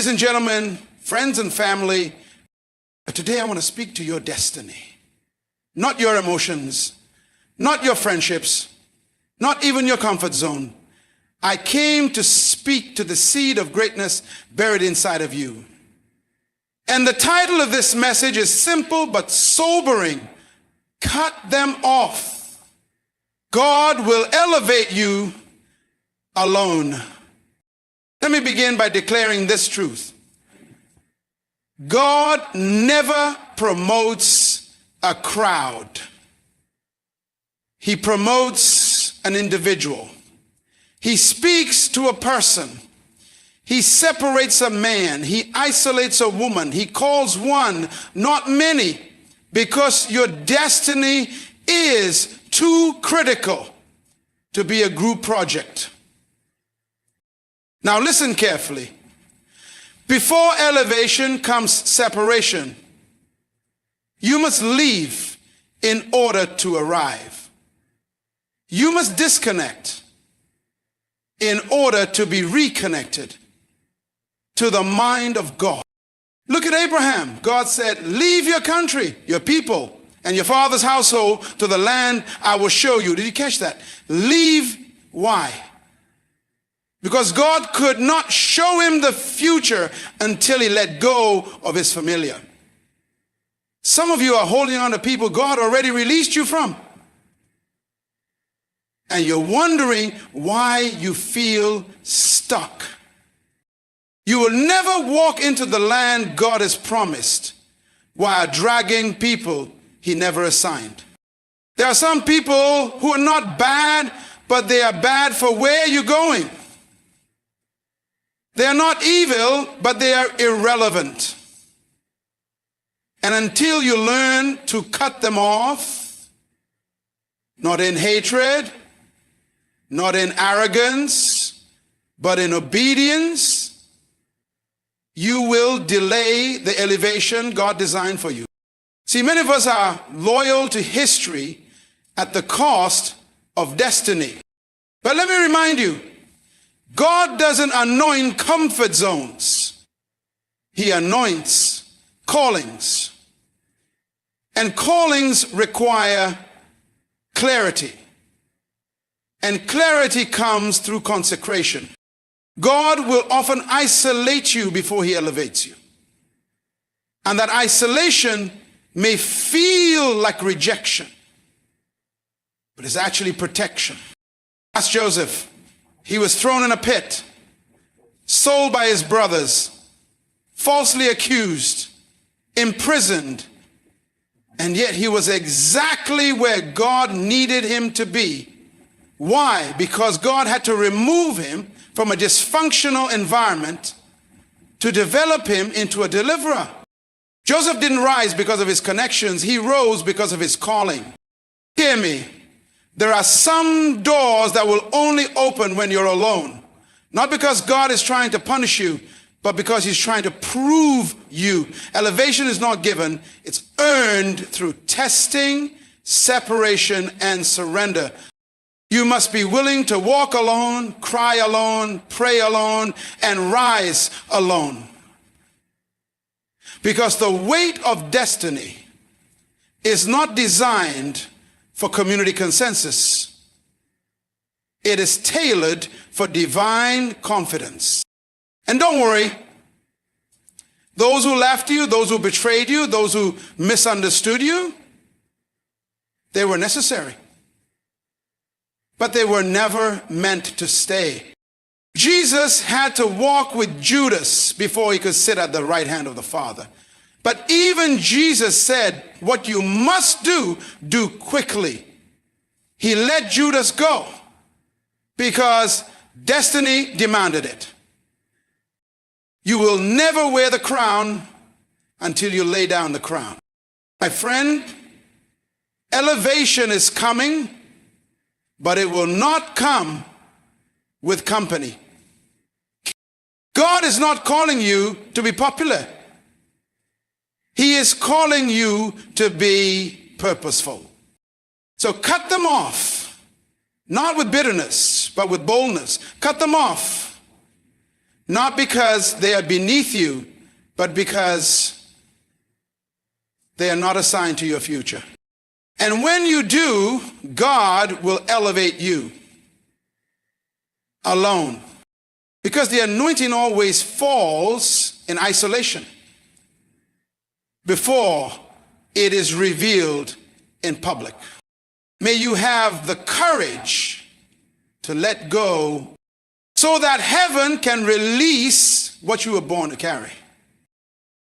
Ladies and gentlemen, friends and family, today I want to speak to your destiny. Not your emotions, not your friendships, not even your comfort zone. I came to speak to the seed of greatness buried inside of you. And the title of this message is simple but sobering. Cut them off. God will elevate you alone. Let me begin by declaring this truth. God never promotes a crowd. He promotes an individual. He speaks to a person. He separates a man. He isolates a woman. He calls one, not many, because your destiny is too critical to be a group project. Now listen carefully. Before elevation comes separation. You must leave in order to arrive. You must disconnect in order to be reconnected to the mind of God. Look at Abraham. God said, leave your country, your people, and your father's household to the land I will show you. Did you catch that? Leave. Why? Because God could not show him the future until he let go of his familiar. Some of you are holding on to people God already released you from. And you're wondering why you feel stuck. You will never walk into the land God has promised while dragging people he never assigned. There are some people who are not bad, but they are bad for where you're going. They are not evil, but they are irrelevant. And until you learn to cut them off, not in hatred, not in arrogance, but in obedience, you will delay the elevation God designed for you. See, many of us are loyal to history at the cost of destiny. But let me remind you, God doesn't anoint comfort zones. He anoints callings. And callings require clarity. And clarity comes through consecration. God will often isolate you before he elevates you. And that isolation may feel like rejection, but it's actually protection. Ask Joseph. He was thrown in a pit, sold by his brothers, falsely accused, imprisoned, and yet he was exactly where God needed him to be. Why? Because God had to remove him from a dysfunctional environment to develop him into a deliverer. Joseph didn't rise because of his connections. He rose because of his calling. Hear me. There are some doors that will only open when you're alone. Not because God is trying to punish you, but because he's trying to prove you. Elevation is not given. It's earned through testing, separation, and surrender. You must be willing to walk alone, cry alone, pray alone, and rise alone. Because the weight of destiny is not designed for community consensus. It is tailored for divine confidence. And don't worry, those who left you, those who betrayed you, those who misunderstood you, they were necessary. But they were never meant to stay. Jesus had to walk with Judas before he could sit at the right hand of the Father. But even Jesus said, what you must do, do quickly. He let Judas go because destiny demanded it. You will never wear the crown until you lay down the crown. My friend, elevation is coming, but it will not come with company. God is not calling you to be popular. He is calling you to be purposeful. So cut them off, not with bitterness, but with boldness. Cut them off. not because they are beneath you, but because they are not assigned to your future. And when you do, God will elevate you alone. Because the anointing always falls in isolation before it is revealed in public. May you have the courage to let go so that heaven can release what you were born to carry.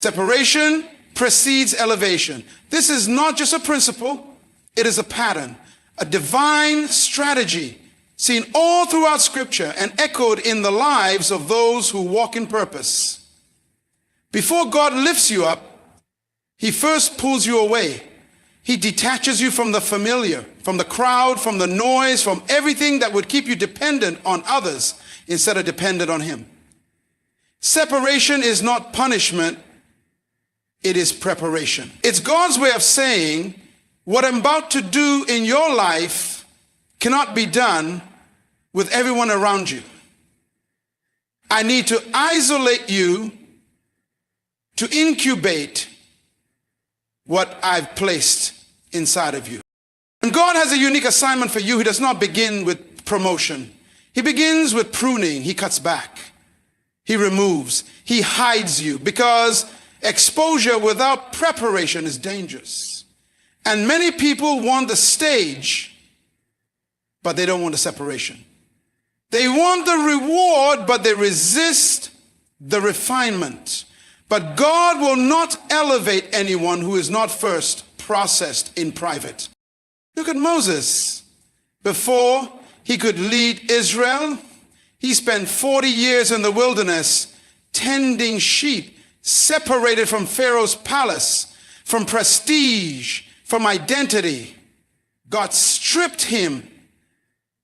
Separation precedes elevation. This is not just a principle, it is a pattern, a divine strategy seen all throughout Scripture and echoed in the lives of those who walk in purpose. Before God lifts you up, He first pulls you away. He detaches you from the familiar, from the crowd, from the noise, from everything that would keep you dependent on others instead of dependent on Him. Separation is not punishment, it is preparation. It's God's way of saying, what I'm about to do in your life cannot be done with everyone around you. I need to isolate you to incubate what I've placed inside of you. And God has a unique assignment for you. He does not begin with promotion. He begins with pruning. He cuts back. He removes. He hides you, because exposure without preparation is dangerous. And many people want the stage, but they don't want the separation. They want the reward, but they resist the refinement. But God will not elevate anyone who is not first processed in private. Look at Moses. Before he could lead Israel, he spent 40 years in the wilderness tending sheep, separated from Pharaoh's palace, from prestige, from identity. God stripped him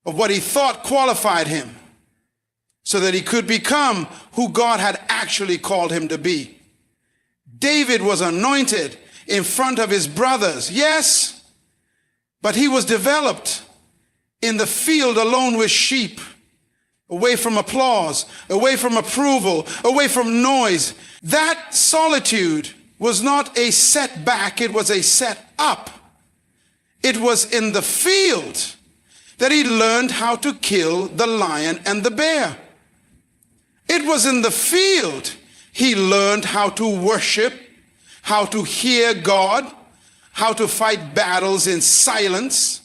of what he thought qualified him so that he could become who God had actually called him to be. David was anointed in front of his brothers, yes, but he was developed in the field alone with sheep, away from applause, away from approval, away from noise. That solitude was not a setback, it was a set up. It was in the field that he learned how to kill the lion and the bear. It was in the field he learned how to worship, how to hear God, how to fight battles in silence.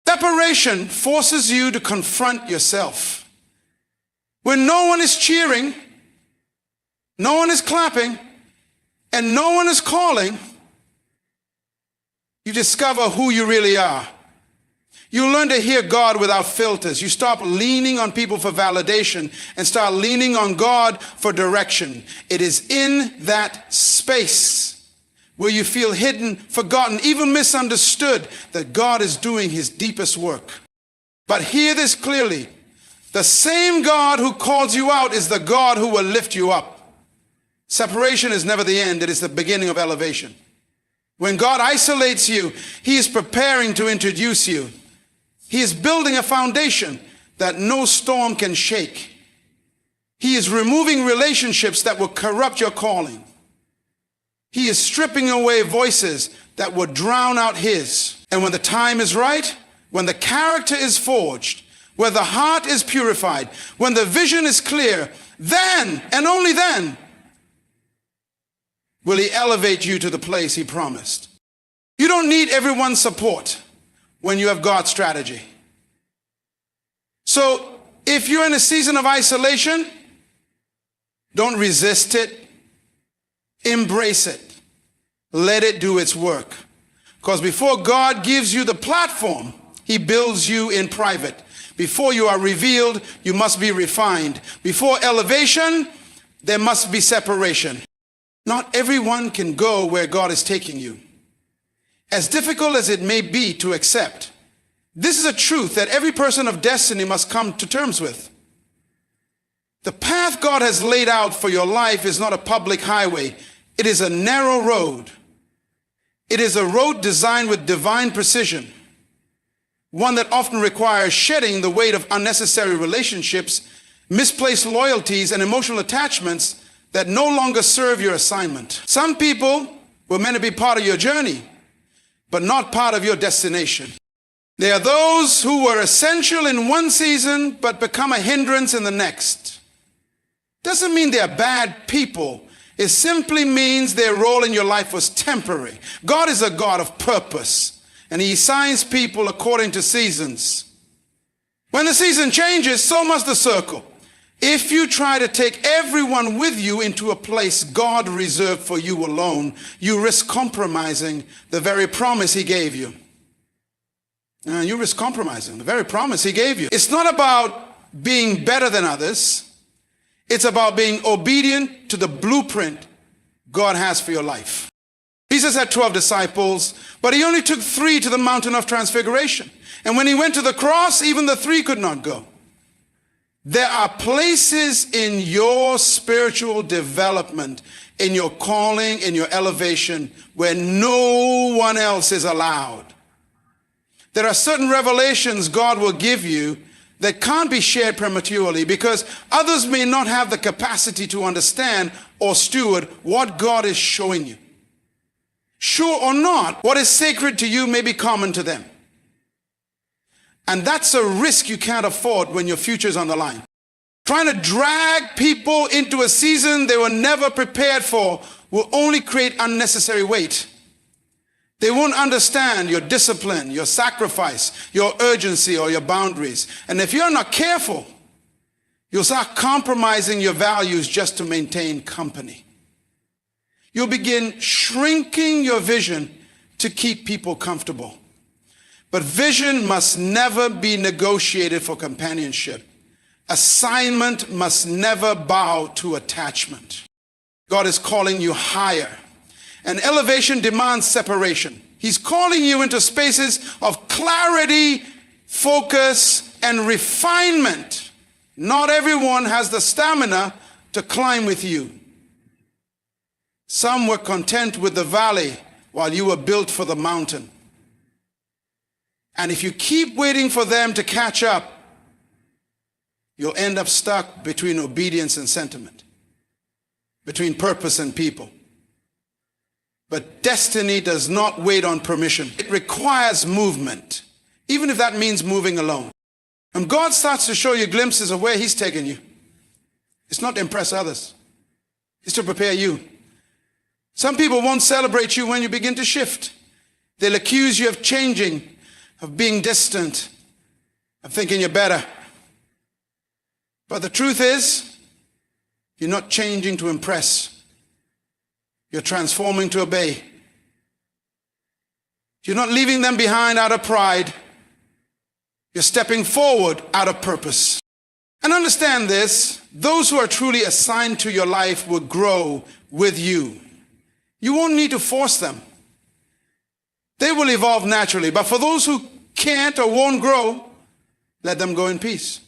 Separation forces you to confront yourself. When no one is cheering, no one is clapping, and no one is calling, you discover who you really are. You learn to hear God without filters. You stop leaning on people for validation and start leaning on God for direction. It is in that space where you feel hidden, forgotten, even misunderstood, that God is doing His deepest work. But hear this clearly. The same God who calls you out is the God who will lift you up. Separation is never the end. It is the beginning of elevation. When God isolates you, He is preparing to introduce you. He is building a foundation that no storm can shake. He is removing relationships that will corrupt your calling. He is stripping away voices that will drown out His. And when the time is right, when the character is forged, when the heart is purified, when the vision is clear, then and only then will He elevate you to the place He promised. You don't need everyone's support when you have God's strategy. So if you're in a season of isolation, don't resist it. Embrace it. Let it do its work. Because before God gives you the platform, He builds you in private. Before you are revealed, you must be refined. Before elevation, there must be separation. Not everyone can go where God is taking you. As difficult as it may be to accept, this is a truth that every person of destiny must come to terms with. The path God has laid out for your life is not a public highway. It is a narrow road. It is a road designed with divine precision, one that often requires shedding the weight of unnecessary relationships, misplaced loyalties, and emotional attachments that no longer serve your assignment. Some people were meant to be part of your journey, but not part of your destination. There are those who were essential in one season, but become a hindrance in the next. Doesn't mean they're bad people. It simply means their role in your life was temporary. God is a God of purpose, and He assigns people according to seasons. When the season changes, so must the circle. If you try to take everyone with you into a place God reserved for you alone, you risk compromising the very promise He gave you. You risk compromising the very promise He gave you. It's not about being better than others. It's about being obedient to the blueprint God has for your life. Jesus had 12 disciples, but He only took 3 to the mountain of transfiguration. And when He went to the cross, even the 3 could not go. There are places in your spiritual development, in your calling, in your elevation, where no one else is allowed. There are certain revelations God will give you that can't be shared prematurely because others may not have the capacity to understand or steward what God is showing you. Sure or not, what is sacred to you may be common to them. And that's a risk you can't afford when your future is on the line. Trying to drag people into a season they were never prepared for will only create unnecessary weight. They won't understand your discipline, your sacrifice, your urgency, or your boundaries. And if you're not careful, you'll start compromising your values just to maintain company. You'll begin shrinking your vision to keep people comfortable. But vision must never be negotiated for companionship. Assignment must never bow to attachment. God is calling you higher. And elevation demands separation. He's calling you into spaces of clarity, focus, and refinement. Not everyone has the stamina to climb with you. Some were content with the valley while you were built for the mountain. And if you keep waiting for them to catch up, you'll end up stuck between obedience and sentiment, between purpose and people. But destiny does not wait on permission. It requires movement, even if that means moving alone. And God starts to show you glimpses of where He's taken you. It's not to impress others. It's to prepare you. Some people won't celebrate you when you begin to shift. They'll accuse you of changing, of being distant, of thinking you're better. But the truth is, you're not changing to impress. You're transforming to obey. You're not leaving them behind out of pride. You're stepping forward out of purpose. And understand this, those who are truly assigned to your life will grow with you. You won't need to force them. They will evolve naturally. But for those who can't or won't grow, let them go in peace.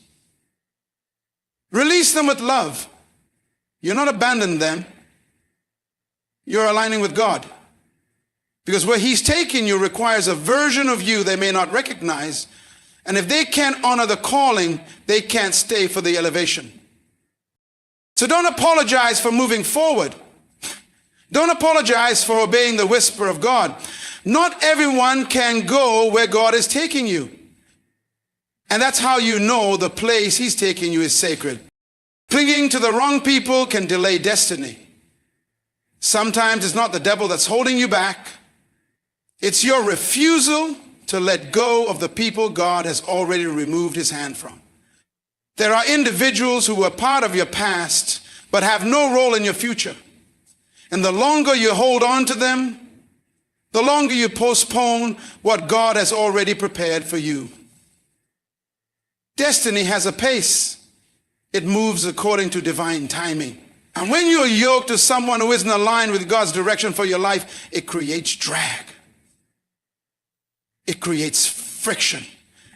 Release them with love. You're not abandoning them. You're aligning with God. Because where He's taking you requires a version of you they may not recognize. And if they can't honor the calling, they can't stay for the elevation. So don't apologize for moving forward. Don't apologize for obeying the whisper of God. Not everyone can go where God is taking you. And that's how you know the place He's taking you is sacred. Clinging to the wrong people can delay destiny. Sometimes it's not the devil that's holding you back. It's your refusal to let go of the people God has already removed His hand from. There are individuals who were part of your past but have no role in your future. And the longer you hold on to them, the longer you postpone what God has already prepared for you. Destiny has a pace. It moves according to divine timing. And when you're yoked to someone who isn't aligned with God's direction for your life, it creates drag. It creates friction.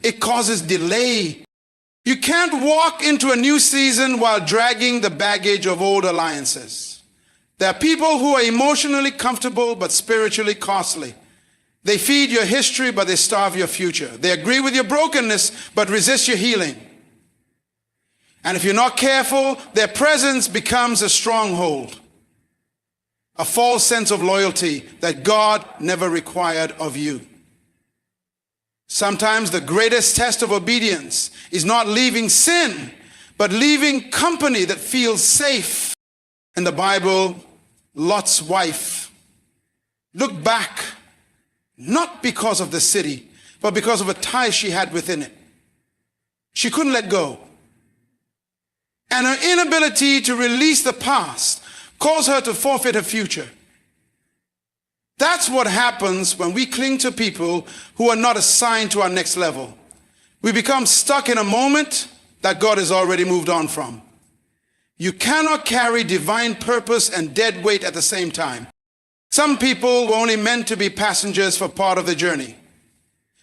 It causes delay. You can't walk into a new season while dragging the baggage of old alliances. There are people who are emotionally comfortable but spiritually costly. They feed your history but they starve your future. They agree with your brokenness but resist your healing. And if you're not careful, their presence becomes a stronghold, a false sense of loyalty that God never required of you. Sometimes the greatest test of obedience is not leaving sin, but leaving company that feels safe. In the Bible, Lot's wife looked back, not because of the city, but because of a tie she had within it. She couldn't let go. And her inability to release the past caused her to forfeit her future. That's what happens when we cling to people who are not assigned to our next level. We become stuck in a moment that God has already moved on from. You cannot carry divine purpose and dead weight at the same time. Some people were only meant to be passengers for part of the journey.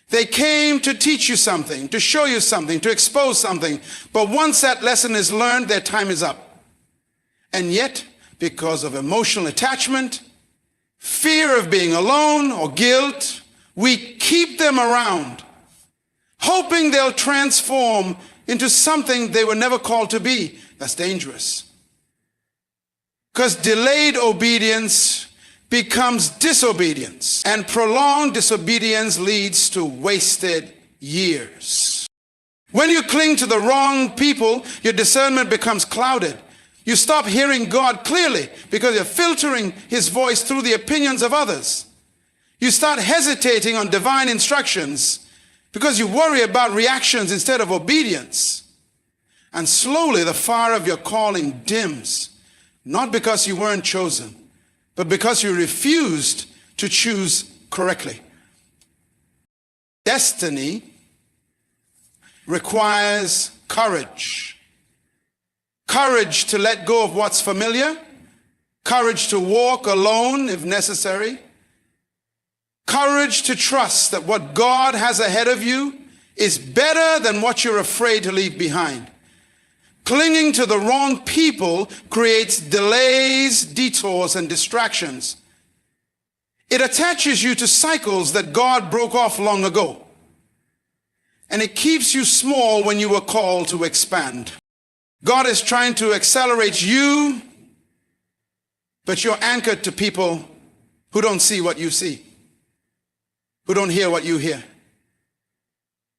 They came to teach you something, to show you something, to expose something. But once that lesson is learned, their time is up. And yet, because of emotional attachment, fear of being alone, or guilt, we keep them around, hoping they'll transform into something they were never called to be. That's dangerous. Because delayed obedience becomes disobedience, and prolonged disobedience leads to wasted years. When you cling to the wrong people, your discernment becomes clouded. You stop hearing God clearly because you're filtering his voice through the opinions of others. You start hesitating on divine instructions because you worry about reactions instead of obedience. And slowly the fire of your calling dims, not because you weren't chosen, but because you refused to choose correctly. Destiny requires courage. Courage to let go of what's familiar. Courage to walk alone if necessary. Courage to trust that what God has ahead of you is better than what you're afraid to leave behind. Clinging to the wrong people creates delays, detours, and distractions. It attaches you to cycles that God broke off long ago. And it keeps you small when you were called to expand. God is trying to accelerate you, but you're anchored to people who don't see what you see, who don't hear what you hear,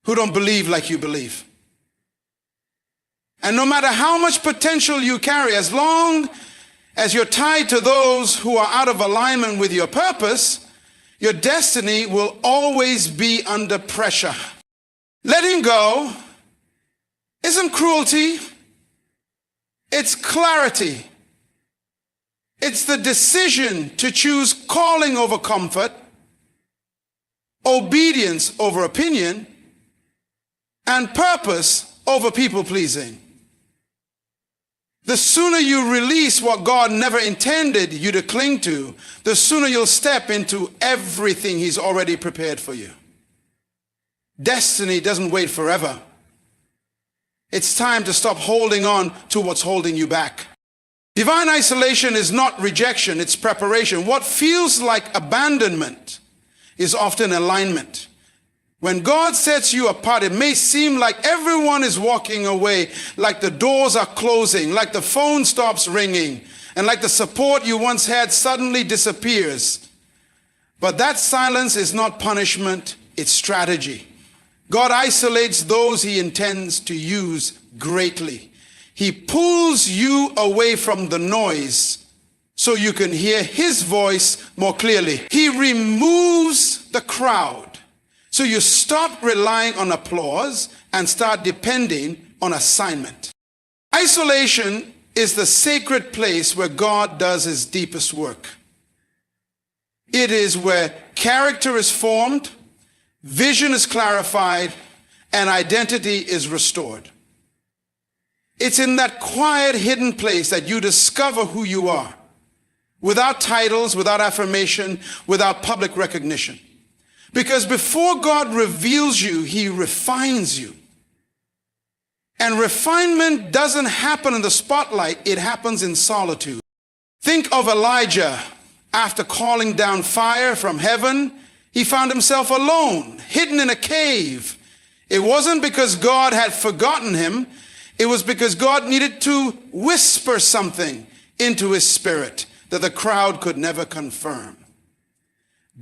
who don't believe like you believe. And no matter how much potential you carry, as long as you're tied to those who are out of alignment with your purpose, your destiny will always be under pressure. Letting go isn't cruelty. It's clarity. It's the decision to choose calling over comfort, obedience over opinion, and purpose over people-pleasing. The sooner you release what God never intended you to cling to, the sooner you'll step into everything he's already prepared for you. Destiny doesn't wait forever. It's time to stop holding on to what's holding you back. Divine isolation is not rejection, it's preparation. What feels like abandonment is often alignment. When God sets you apart, it may seem like everyone is walking away, like the doors are closing, like the phone stops ringing, and like the support you once had suddenly disappears. But that silence is not punishment, it's strategy. God isolates those he intends to use greatly. He pulls you away from the noise so you can hear his voice more clearly. He removes the crowd so you stop relying on applause and start depending on assignment. Isolation is the sacred place where God does his deepest work. It is where character is formed, vision is clarified, and identity is restored. It's in that quiet, hidden place that you discover who you are, without titles, without affirmation, without public recognition. Because before God reveals you, he refines you. And refinement doesn't happen in the spotlight, it happens in solitude. Think of Elijah. After calling down fire from heaven, he found himself alone, hidden in a cave. It wasn't because God had forgotten him. It was because God needed to whisper something into his spirit that the crowd could never confirm.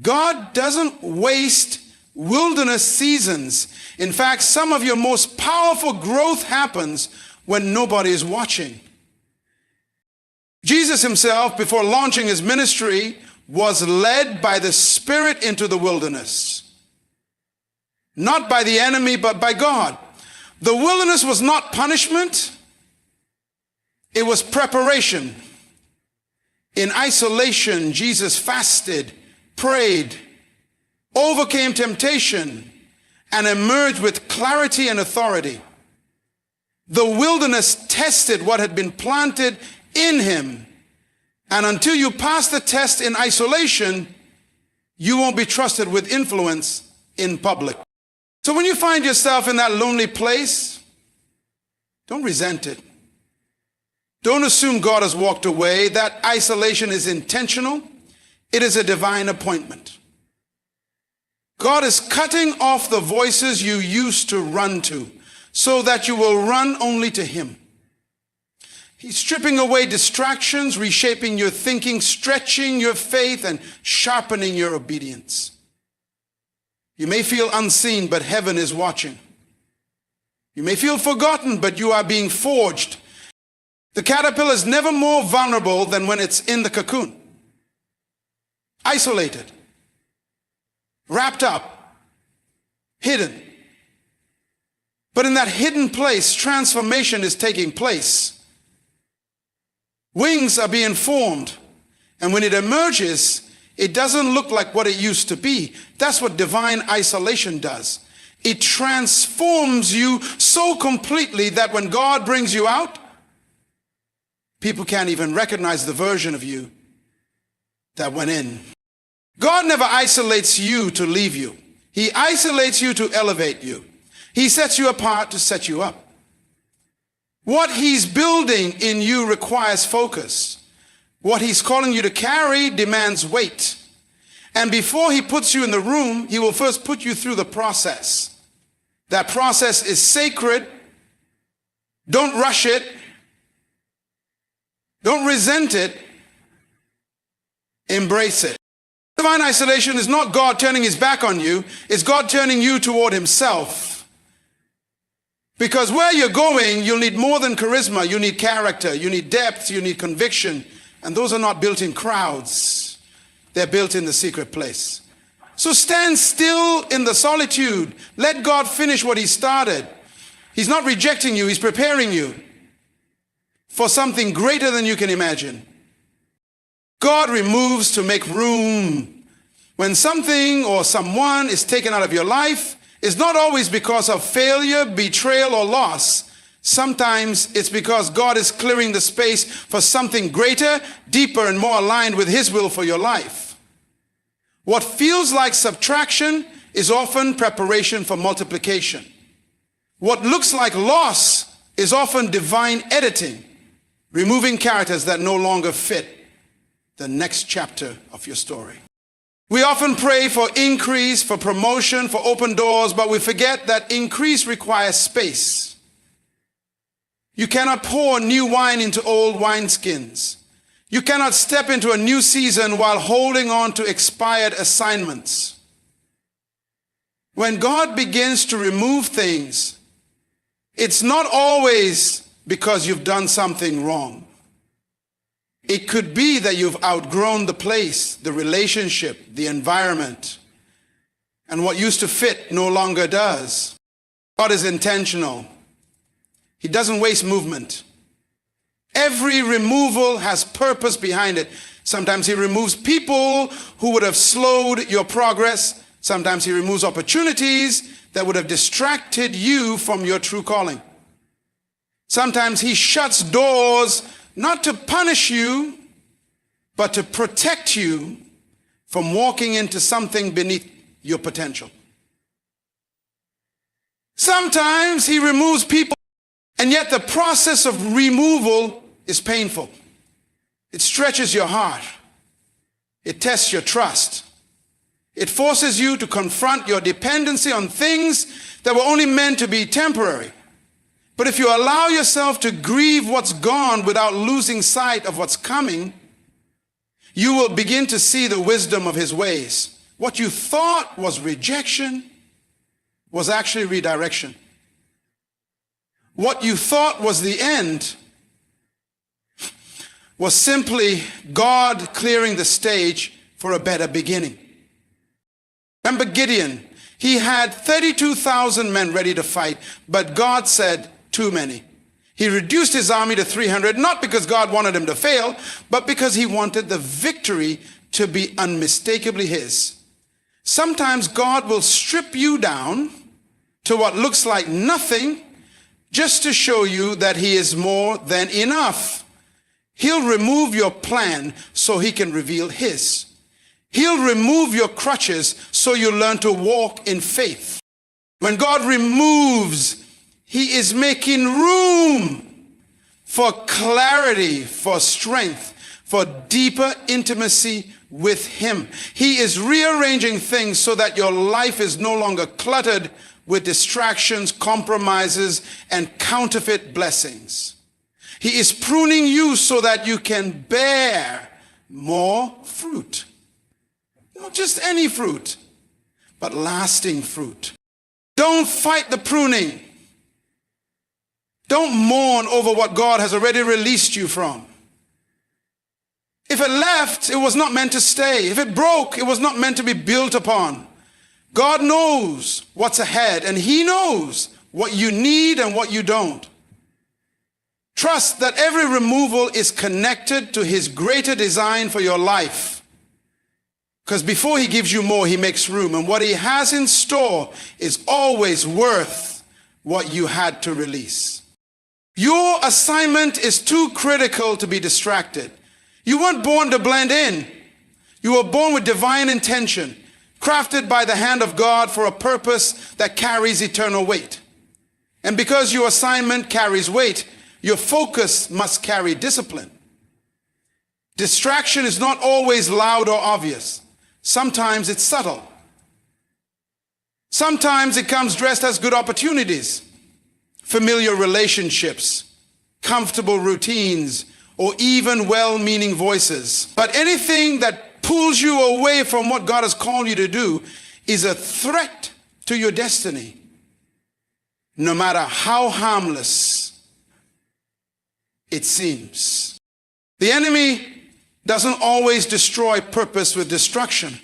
God doesn't waste wilderness seasons. In fact, some of your most powerful growth happens when nobody is watching. Jesus himself, before launching his ministry, was led by the Spirit into the wilderness. Not by the enemy, but by God. The wilderness was not punishment. It was preparation. In isolation, Jesus fasted, prayed, overcame temptation, and emerged with clarity and authority. The wilderness tested what had been planted in him. And until you pass the test in isolation, you won't be trusted with influence in public. So when you find yourself in that lonely place, don't resent it. Don't assume God has walked away. That isolation is intentional. It is a divine appointment. God is cutting off the voices you used to run to so that you will run only to him. He's stripping away distractions, reshaping your thinking, stretching your faith, and sharpening your obedience. You may feel unseen, but heaven is watching. You may feel forgotten, but you are being forged. The caterpillar is never more vulnerable than when it's in the cocoon. Isolated, wrapped up, hidden. But in that hidden place, transformation is taking place. Wings are being formed, and when it emerges, it doesn't look like what it used to be. That's what divine isolation does. It transforms you so completely that when God brings you out, people can't even recognize the version of you that went in. God never isolates you to leave you. He isolates you to elevate you. He sets you apart to set you up. What he's building in you requires focus. What he's calling you to carry demands weight. And before he puts you in the room, he will first put you through the process. That process is sacred. Don't rush it. Don't resent it. Embrace it. Divine isolation is not God turning his back on you. It's God turning you toward himself. Because where you're going, you'll need more than charisma. You need character. You need depth. You need conviction. And those are not built in crowds. They're built in the secret place. So stand still in the solitude. Let God finish what he started. He's not rejecting you. He's preparing you for something greater than you can imagine. God removes to make room. When something or someone is taken out of your life, it's not always because of failure, betrayal, or loss. Sometimes it's because God is clearing the space for something greater, deeper, and more aligned with his will for your life. What feels like subtraction is often preparation for multiplication. What looks like loss is often divine editing, removing characters that no longer fit the next chapter of your story. We often pray for increase, for promotion, for open doors, but we forget that increase requires space. You cannot pour new wine into old wineskins. You cannot step into a new season while holding on to expired assignments. When God begins to remove things, it's not always because you've done something wrong. It could be that you've outgrown the place, the relationship, the environment, and what used to fit no longer does. God is intentional. He doesn't waste movement. Every removal has purpose behind it. Sometimes he removes people who would have slowed your progress. Sometimes he removes opportunities that would have distracted you from your true calling. Sometimes he shuts doors not to punish you, but to protect you from walking into something beneath your potential. Sometimes he removes people, and yet the process of removal is painful. It stretches your heart. It tests your trust. It forces you to confront your dependency on things that were only meant to be temporary. But if you allow yourself to grieve what's gone without losing sight of what's coming, you will begin to see the wisdom of his ways. What you thought was rejection was actually redirection. What you thought was the end was simply God clearing the stage for a better beginning. Remember Gideon? He had 32,000 men ready to fight, but God said, too many. He reduced his army to 300, not because God wanted him to fail, but because he wanted the victory to be unmistakably his. Sometimes God will strip you down to what looks like nothing just to show you that he is more than enough. He'll remove your plan so he can reveal his. He'll remove your crutches so you learn to walk in faith. When God removes, he is making room for clarity, for strength, for deeper intimacy with him. He is rearranging things so that your life is no longer cluttered with distractions, compromises, and counterfeit blessings. He is pruning you so that you can bear more fruit. Not just any fruit, but lasting fruit. Don't fight the pruning. Don't mourn over what God has already released you from. If it left, it was not meant to stay. If it broke, it was not meant to be built upon. God knows what's ahead, and he knows what you need and what you don't. Trust that every removal is connected to his greater design for your life. Because before he gives you more, he makes room. And what he has in store is always worth what you had to release. Your assignment is too critical to be distracted. You weren't born to blend in. You were born with divine intention, crafted by the hand of God for a purpose that carries eternal weight. And because your assignment carries weight, your focus must carry discipline. Distraction is not always loud or obvious. Sometimes it's subtle. Sometimes it comes dressed as good opportunities, familiar relationships, comfortable routines, or even well-meaning voices. But anything that pulls you away from what God has called you to do is a threat to your destiny, no matter how harmless it seems. The enemy doesn't always destroy purpose with destruction.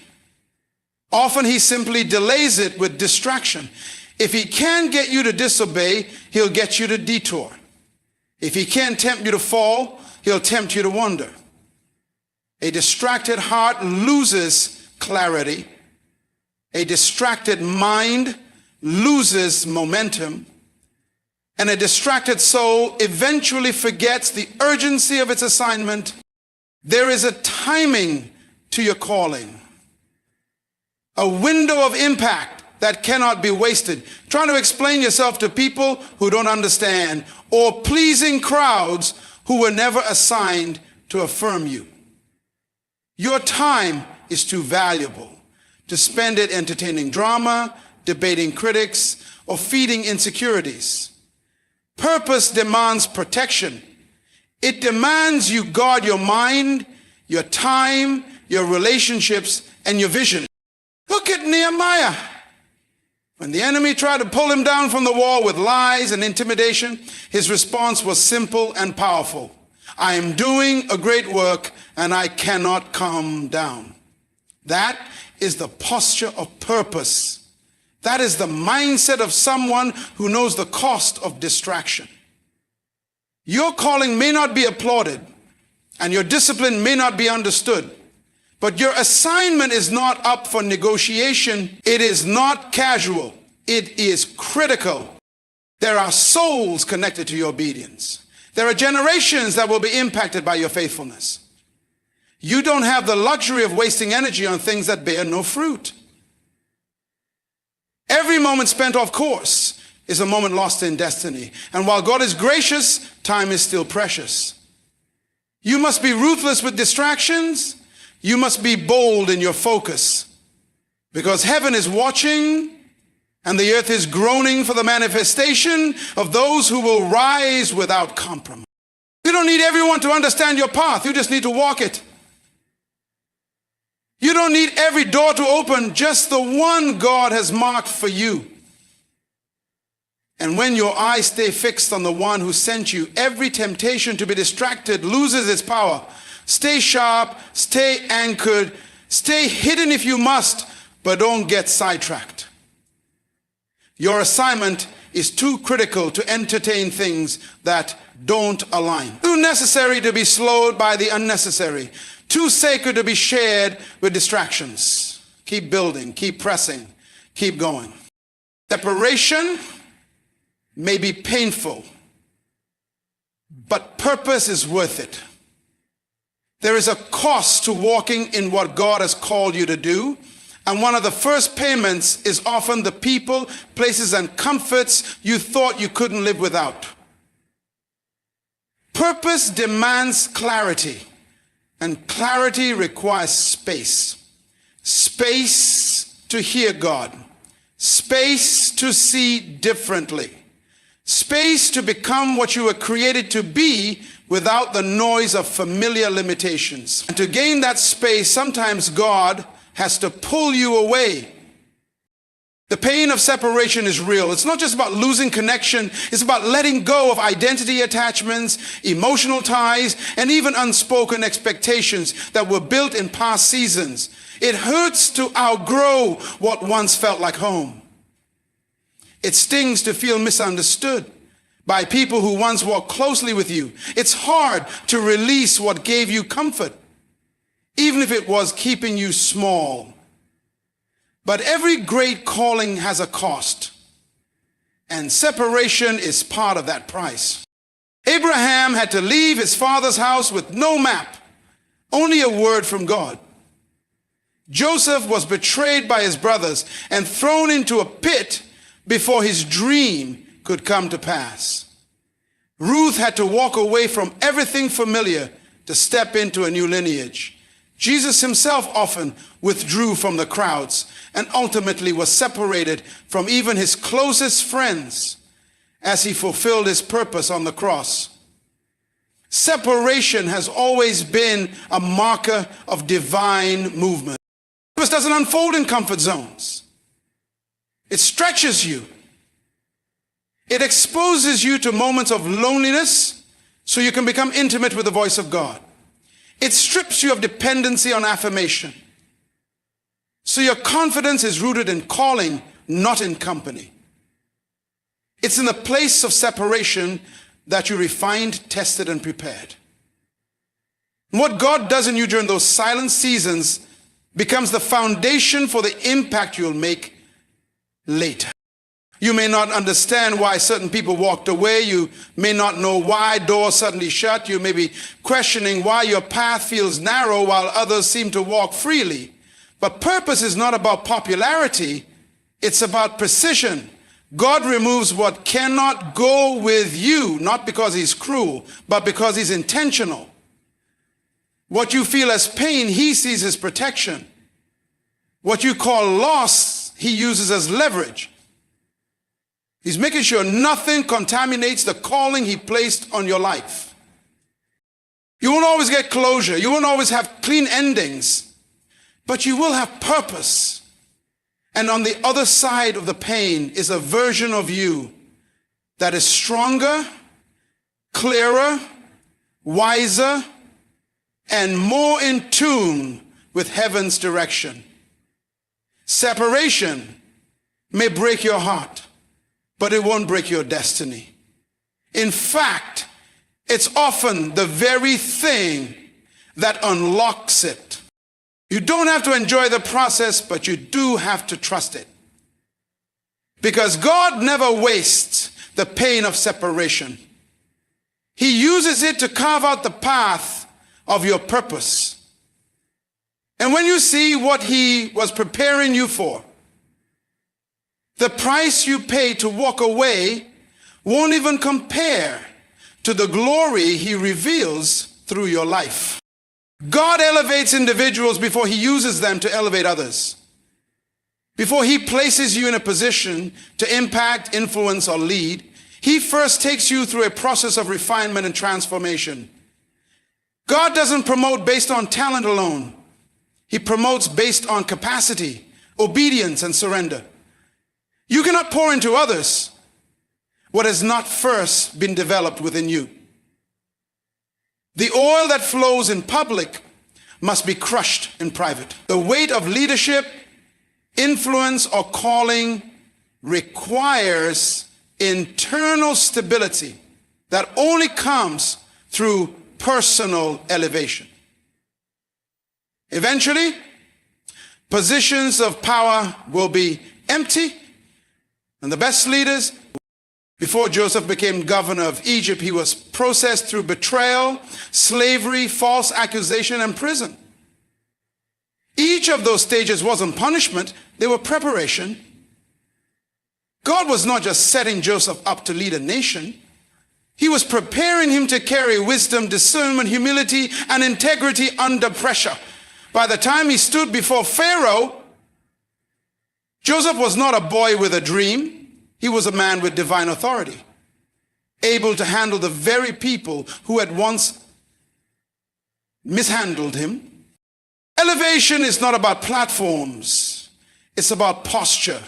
Often he simply delays it with distraction. If he can get you to disobey, he'll get you to detour. If he can't tempt you to fall, he'll tempt you to wander. A distracted heart loses clarity. A distracted mind loses momentum. And a distracted soul eventually forgets the urgency of its assignment. There is a timing to your calling, a window of impact that cannot be wasted. Trying to explain yourself to people who don't understand, or pleasing crowds who were never assigned to affirm you. Your time is too valuable to spend it entertaining drama, debating critics, or feeding insecurities. Purpose demands protection. It demands you guard your mind, your time, your relationships, and your vision. Look at Nehemiah. When the enemy tried to pull him down from the wall with lies and intimidation, his response was simple and powerful. I am doing a great work and I cannot come down. That is the posture of purpose. That is the mindset of someone who knows the cost of distraction. Your calling may not be applauded and your discipline may not be understood, but your assignment is not up for negotiation. It is not casual. It is critical. There are souls connected to your obedience. There are generations that will be impacted by your faithfulness. You don't have the luxury of wasting energy on things that bear no fruit. Every moment spent off course is a moment lost in destiny. And while God is gracious, time is still precious. You must be ruthless with distractions. You must be bold in your focus, because heaven is watching And the earth is groaning for the manifestation of those who will rise without compromise. You don't need everyone to understand your path. You just need to walk it. You don't need every door to open, just the one God has marked for you. And when your eyes stay fixed on the one who sent you, every temptation to be distracted loses its power. Stay sharp, stay anchored, stay hidden if you must, but don't get sidetracked. Your assignment is too critical to entertain things that don't align. Too necessary to be slowed by the unnecessary. Too sacred to be shared with distractions. Keep building, keep pressing, keep going. Separation may be painful, but purpose is worth it. There is a cost to walking in what God has called you to do. And one of the first payments is often the people, places, and comforts you thought you couldn't live without. Purpose demands clarity, and clarity requires space. Space to hear God. Space to see differently. Space to become what you were created to be without the noise of familiar limitations. And to gain that space, sometimes God has to pull you away. The pain of separation is real. It's not just about losing connection. It's about letting go of identity attachments, emotional ties, and even unspoken expectations that were built in past seasons. It hurts to outgrow what once felt like home. It stings to feel misunderstood by people who once walked closely with you. It's hard to release what gave you comfort, even if it was keeping you small. But every great calling has a cost, and separation is part of that price. Abraham had to leave his father's house with no map, only a word from God. Joseph was betrayed by his brothers and thrown into a pit before his dream could come to pass. Ruth had to walk away from everything familiar to step into a new lineage. Jesus himself often withdrew from the crowds and ultimately was separated from even his closest friends as he fulfilled his purpose on the cross. Separation has always been a marker of divine movement. Purpose doesn't unfold in comfort zones. It stretches you. It exposes you to moments of loneliness so you can become intimate with the voice of God. It strips you of dependency on affirmation. So your confidence is rooted in calling, not in company. It's in the place of separation that you're refined, tested, and prepared. What God does in you during those silent seasons becomes the foundation for the impact you'll make later. You may not understand why certain people walked away. You may not know why doors suddenly shut. You may be questioning why your path feels narrow while others seem to walk freely. But purpose is not about popularity. It's about precision. God removes what cannot go with you, not because he's cruel, but because he's intentional. What you feel as pain, he sees as protection. What you call loss, he uses as leverage. He's making sure nothing contaminates the calling he placed on your life. You won't always get closure. You won't always have clean endings, but you will have purpose. And on the other side of the pain is a version of you that is stronger, clearer, wiser, and more in tune with heaven's direction. Separation may break your heart, but it won't break your destiny. In fact, it's often the very thing that unlocks it. You don't have to enjoy the process, but you do have to trust it. Because God never wastes the pain of separation. He uses it to carve out the path of your purpose. And when you see what he was preparing you for, the price you pay to walk away won't even compare to the glory he reveals through your life. God elevates individuals before he uses them to elevate others. before he places you in a position to impact, influence, or lead, he first takes you through a process of refinement and transformation. God doesn't promote based on talent alone. He promotes based on capacity, obedience, and surrender. You cannot pour into others what has not first been developed within you. The oil that flows in public must be crushed in private. The weight of leadership, influence, or calling requires internal stability that only comes through personal elevation. Eventually, positions of power will be empty, and the best leaders. Before Joseph became governor of Egypt, he was processed through betrayal, slavery, false accusation, and prison. Each of those stages wasn't punishment, they were preparation. God was not just setting Joseph up to lead a nation. He was preparing him to carry wisdom, discernment, humility, and integrity under pressure. By the time he stood before Pharaoh, Joseph was not a boy with a dream. He was a man with divine authority, able to handle the very people who had once mishandled him. Elevation is not about platforms. It's about posture.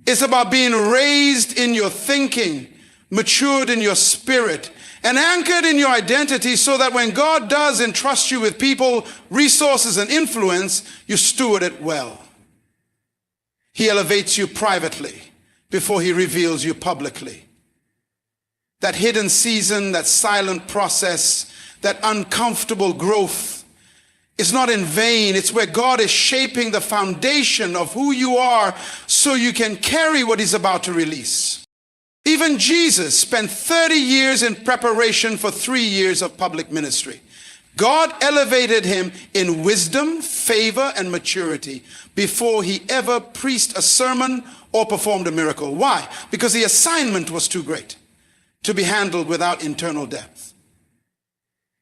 It's about being raised in your thinking, matured in your spirit, and anchored in your identity so that when God does entrust you with people, resources, and influence, you steward it well. He elevates you privately before he reveals you publicly. That hidden season, that silent process, that uncomfortable growth is not in vain. It's where God is shaping the foundation of who you are so you can carry what he's about to release. Even Jesus spent 30 years in preparation for 3 years of public ministry. God elevated him in wisdom, favor, and maturity before he ever preached a sermon or performed a miracle. Why? Because the assignment was too great to be handled without internal depth.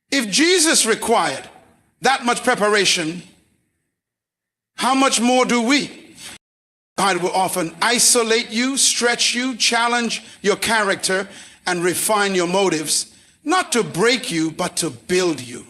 If Jesus required that much preparation, how much more do we? God will often isolate you, stretch you, challenge your character, and refine your motives, not to break you, but to build you.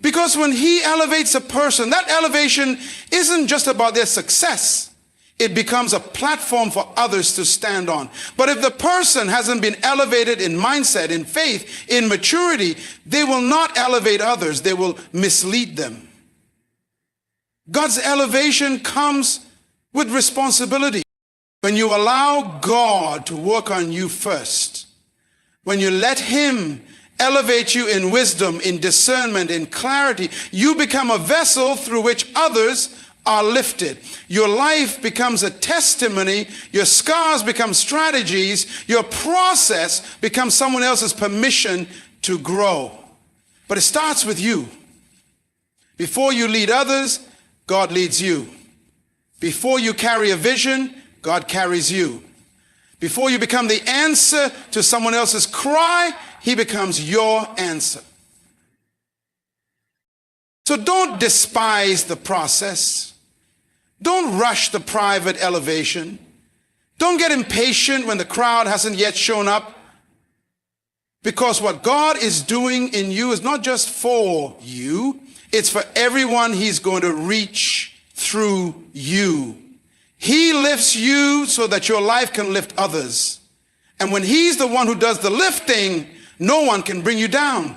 Because when he elevates a person, that elevation isn't just about their success. It becomes a platform for others to stand on. But if the person hasn't been elevated in mindset, in faith, in maturity, they will not elevate others. They will mislead them. God's elevation comes with responsibility. When you allow God to work on you first, when you let him elevate you in wisdom, in discernment, in clarity, you become a vessel through which others are lifted. Your life becomes a testimony. Your scars become strategies. Your process becomes someone else's permission to grow. But it starts with you. Before you lead others, God leads you. Before you carry a vision, God carries you. Before you become the answer to someone else's cry, he becomes your answer. So don't despise the process. Don't rush the private elevation. Don't get impatient when the crowd hasn't yet shown up. Because what God is doing in you is not just for you, it's for everyone he's going to reach through you. He lifts you so that your life can lift others. And when he's the one who does the lifting, no one can bring you down.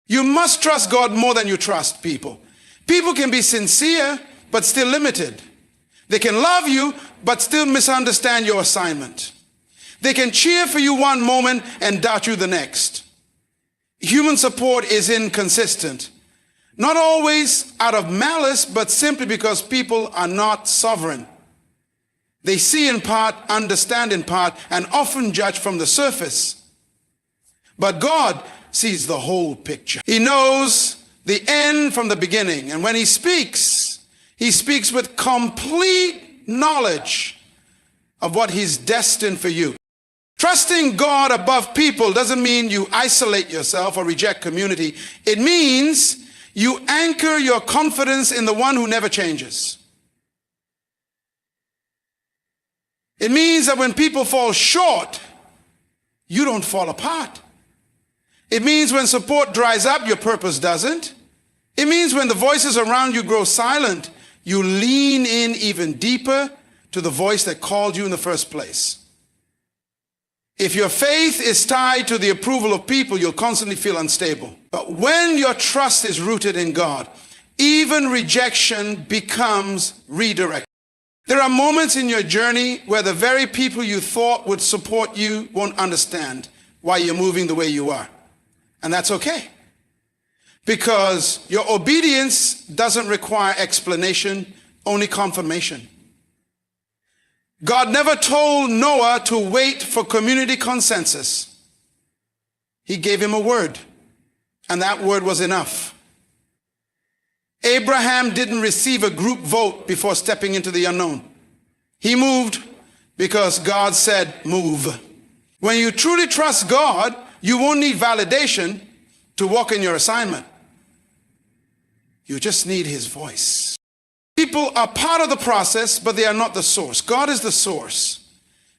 You must trust God more than you trust people. People can be sincere, but still limited. They can love you, but still misunderstand your assignment. They can cheer for you one moment and doubt you the next. Human support is inconsistent. Not always out of malice, but simply because people are not sovereign. They see in part, understand in part, and often judge from the surface. But God sees the whole picture. He knows the end from the beginning. And when he speaks with complete knowledge of what he's destined for you. Trusting God above people doesn't mean you isolate yourself or reject community. It means you anchor your confidence in the one who never changes. It means that when people fall short, you don't fall apart. It means when support dries up, your purpose doesn't. It means when the voices around you grow silent, you lean in even deeper to the voice that called you in the first place. If your faith is tied to the approval of people, you'll constantly feel unstable. But when your trust is rooted in God, even rejection becomes redirection. There are moments in your journey where the very people you thought would support you won't understand why you're moving the way you are. And that's okay. Because your obedience doesn't require explanation, only confirmation. God never told Noah to wait for community consensus. He gave him a word, and that word was enough. Abraham didn't receive a group vote before stepping into the unknown. He moved because God said, move. When you truly trust God, you won't need validation to walk in your assignment. You just need his voice. People are part of the process, but they are not the source. God is the source.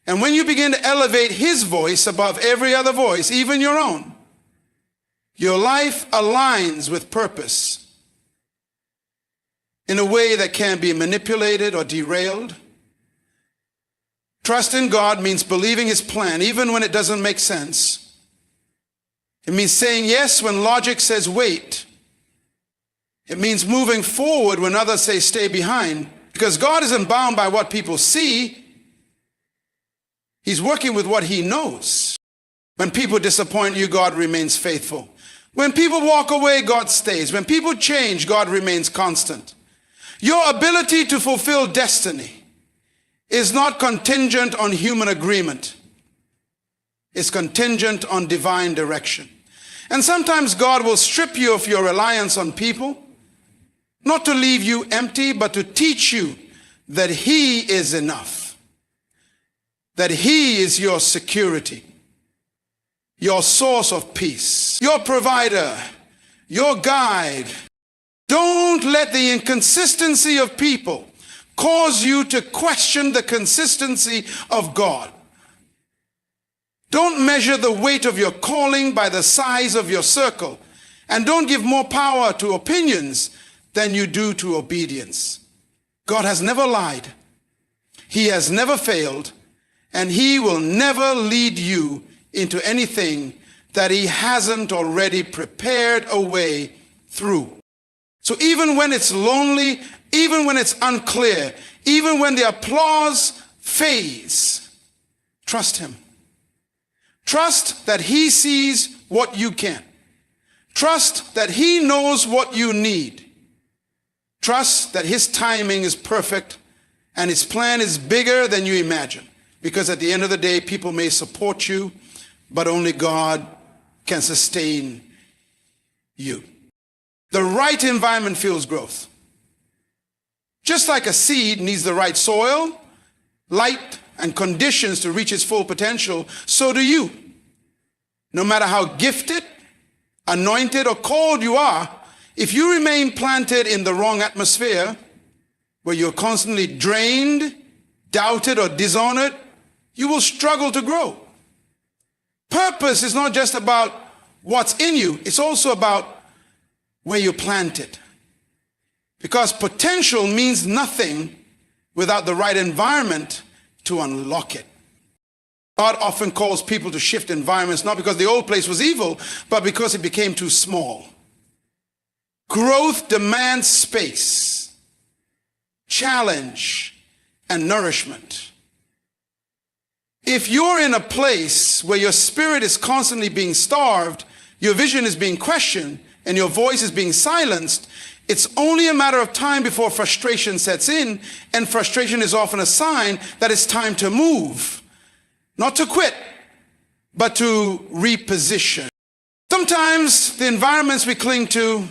And when you begin to elevate his voice above every other voice, even your own, your life aligns with purpose in a way that can't be manipulated or derailed. Trust in God means believing his plan, even when it doesn't make sense. It means saying yes when logic says wait. It means moving forward when others say stay behind. Because God isn't bound by what people see. He's working with what he knows. When people disappoint you, God remains faithful. When people walk away, God stays. When people change, God remains constant. Your ability to fulfill destiny is not contingent on human agreement. It's contingent on divine direction. And sometimes God will strip you of your reliance on people, not to leave you empty, but to teach you that he is enough, that he is your security, your source of peace, your provider, your guide. Don't let the inconsistency of people cause you to question the consistency of God. Don't measure the weight of your calling by the size of your circle, and don't give more power to opinions than you do to obedience. God has never lied. He has never failed, and he will never lead you into anything that he hasn't already prepared a way through. So even when it's lonely, even when it's unclear, even when the applause fades, trust him. Trust that he sees what you can't. Trust that he knows what you need. Trust that his timing is perfect and his plan is bigger than you imagine. Because at the end of the day, people may support you, but only God can sustain you. The right environment fuels growth. Just like a seed needs the right soil, light, and conditions to reach its full potential, so do you. No matter how gifted, anointed, or called you are, if you remain planted in the wrong atmosphere, where you're constantly drained, doubted, or dishonored, you will struggle to grow. Purpose is not just about what's in you, it's also about where you're planted. Because potential means nothing without the right environment to unlock it. God often calls people to shift environments, not because the old place was evil, but because it became too small. Growth demands space, challenge, and nourishment. If you're in a place where your spirit is constantly being starved, your vision is being questioned, and your voice is being silenced, it's only a matter of time before frustration sets in, and frustration is often a sign that it's time to move. Not to quit, but to reposition. Sometimes the environments we cling to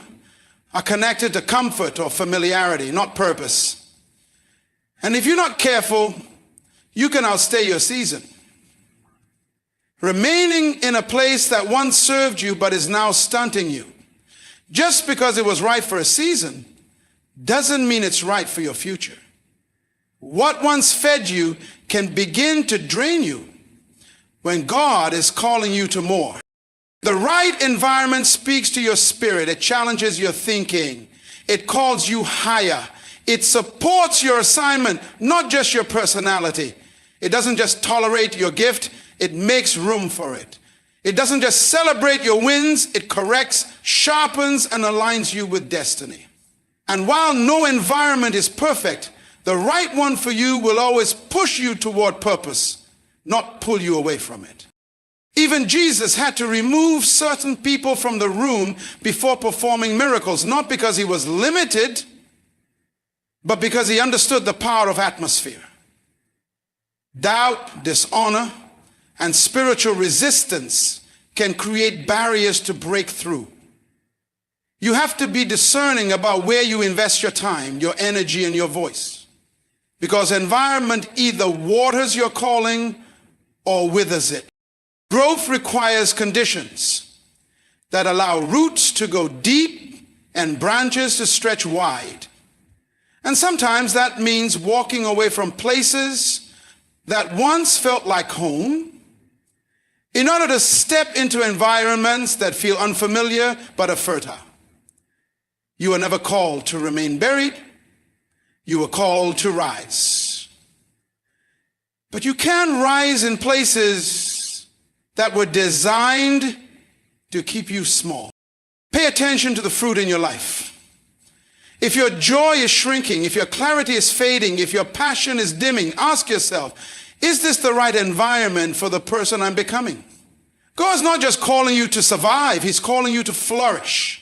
are connected to comfort or familiarity, not purpose. And if you're not careful, you can outstay your season. Remaining in a place that once served you but is now stunting you, just because it was right for a season, doesn't mean it's right for your future. What once fed you can begin to drain you when God is calling you to more. The right environment speaks to your spirit. It challenges your thinking. It calls you higher. It supports your assignment, not just your personality. It doesn't just tolerate your gift, it makes room for it. It doesn't just celebrate your wins, it corrects, sharpens, and aligns you with destiny. And while no environment is perfect, the right one for you will always push you toward purpose, not pull you away from it. Even Jesus had to remove certain people from the room before performing miracles, not because he was limited, but because he understood the power of atmosphere. Doubt, dishonor, and spiritual resistance can create barriers to break through. You have to be discerning about where you invest your time, your energy, and your voice, because environment either waters your calling or withers it. Growth requires conditions that allow roots to go deep and branches to stretch wide. And sometimes that means walking away from places that once felt like home in order to step into environments that feel unfamiliar but are fertile. You were never called to remain buried. You were called to rise. But you can rise in places that were designed to keep you small. Pay attention to the fruit in your life. If your joy is shrinking, if your clarity is fading, if your passion is dimming, ask yourself, is this the right environment for the person I'm becoming? God's not just calling you to survive, he's calling you to flourish.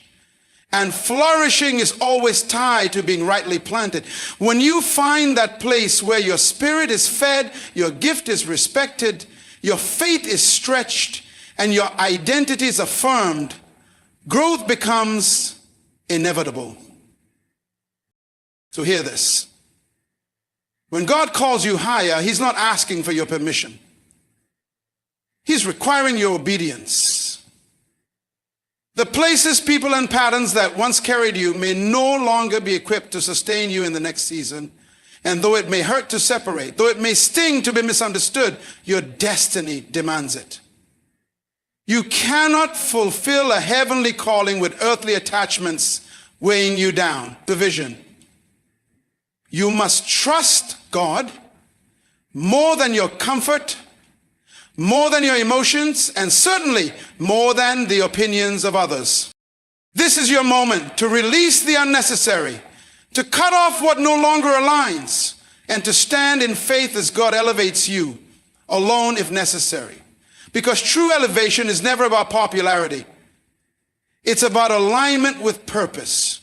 And flourishing is always tied to being rightly planted. When you find that place where your spirit is fed, your gift is respected, your faith is stretched, and your identity is affirmed, growth becomes inevitable. So hear this. When God calls you higher, he's not asking for your permission. He's requiring your obedience. The places, people, and patterns that once carried you may no longer be equipped to sustain you in the next season. And though it may hurt to separate, though it may sting to be misunderstood, your destiny demands it. You cannot fulfill a heavenly calling with earthly attachments weighing you down. Division. You must trust God more than your comfort, more than your emotions, and certainly more than the opinions of others. This is your moment to release the unnecessary, to cut off what no longer aligns, and to stand in faith as God elevates you, alone if necessary. Because true elevation is never about popularity. It's about alignment with purpose.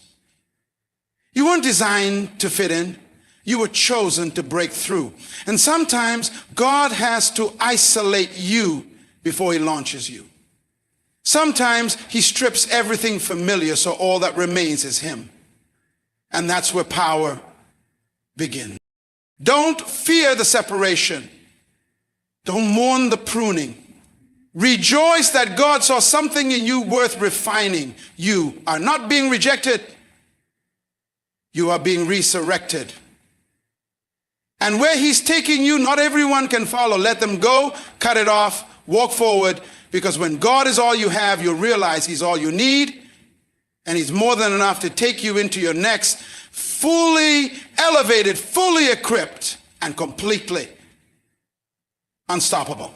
You weren't designed to fit in. You were chosen to break through. And sometimes God has to isolate you before he launches you. Sometimes he strips everything familiar so all that remains is him. And that's where power begins. Don't fear the separation. Don't mourn the pruning. Rejoice that God saw something in you worth refining. You are not being rejected. You are being resurrected. And where he's taking you, not everyone can follow. Let them go, cut it off, walk forward. Because when God is all you have, you'll realize he's all you need. And he's more than enough to take you into your next, fully elevated, fully equipped, and completely unstoppable.